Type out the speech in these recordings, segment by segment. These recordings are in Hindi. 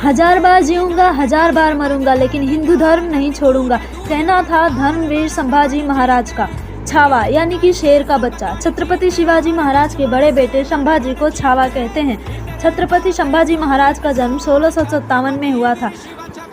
हजार बार जीऊंगा, हजार बार मरूंगा, लेकिन हिंदू धर्म नहीं छोड़ूंगा, कहना था धर्मवीर संभाजी महाराज का। छावा यानी कि शेर का बच्चा। छत्रपति शिवाजी महाराज के बड़े बेटे संभाजी को छावा कहते हैं। छत्रपति संभाजी महाराज का जन्म 1657 में हुआ था।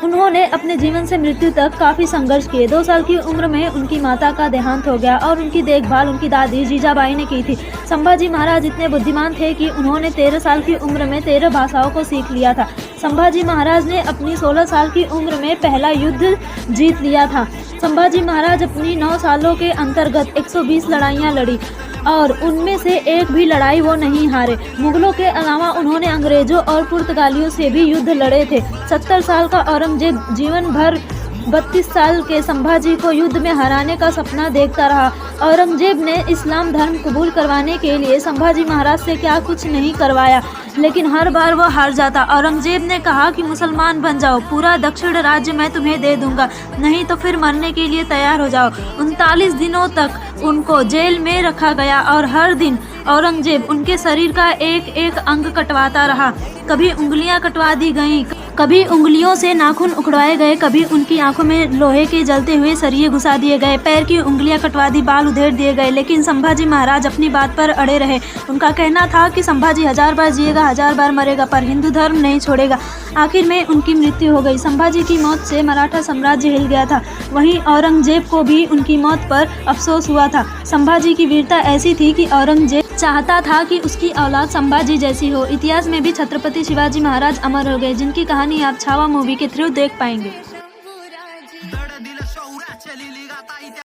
उन्होंने अपने जीवन से मृत्यु तक काफ़ी संघर्ष किए। 2 साल की उम्र में उनकी माता का देहांत हो गया और उनकी देखभाल उनकी दादी जीजाबाई ने की थी। संभाजी महाराज इतने बुद्धिमान थे कि उन्होंने 13 साल की उम्र में 13 भाषाओं को सीख लिया था। संभाजी महाराज ने अपनी 16 साल की उम्र में पहला युद्ध जीत लिया था। संभाजी महाराज अपनी 9 सालों के अंतर्गत 120 लड़ाइयाँ लड़ी और उनमें से एक भी लड़ाई वो नहीं हारे। मुगलों के अलावा उन्होंने अंग्रेजों और पुर्तगालियों से भी युद्ध लड़े थे। 70 साल का औरंगजेब जीवन भर 32 साल के संभाजी को युद्ध में हराने का सपना देखता रहा। औरंगजेब ने इस्लाम धर्म कबूल करवाने के लिए संभाजी महाराज से क्या कुछ नहीं करवाया, लेकिन हर बार वो हार जाता। औरंगजेब ने कहा कि मुसलमान बन जाओ, पूरा दक्षिण राज्य मैं तुम्हें दे दूंगा, नहीं तो फिर मरने के लिए तैयार हो जाओ। 39 दिनों तक उनको जेल में रखा गया और हर दिन औरंगजेब उनके शरीर का एक एक अंग कटवाता रहा। कभी उंगलियां कटवा दी गईं, कभी उंगलियों से नाखून उखड़वाए गए, कभी उनकी आंखों में लोहे के जलते हुए सरिये घुसा दिए गए, पैर की उंगलियां कटवा दी, बाल उधेड़ दिए गए, लेकिन संभाजी महाराज अपनी बात पर अड़े रहे। उनका कहना था कि संभाजी 1000 बार जिएगा, 1000 बार मरेगा, पर हिंदू धर्म नहीं छोड़ेगा। आखिर में उनकी मृत्यु हो गई। संभाजी की मौत से मराठा साम्राज्य हिल गया था। वहीं औरंगजेब को भी उनकी मौत पर अफसोस हुआ था। संभाजी की वीरता ऐसी थी कि औरंगजेब चाहता था कि उसकी औलाद संभाजी जैसी हो। इतिहास में भी छत्रपति शिवाजी महाराज अमर हो गए, जिनकी कहानी आप छावा मूवी के थ्रू देख पाएंगे।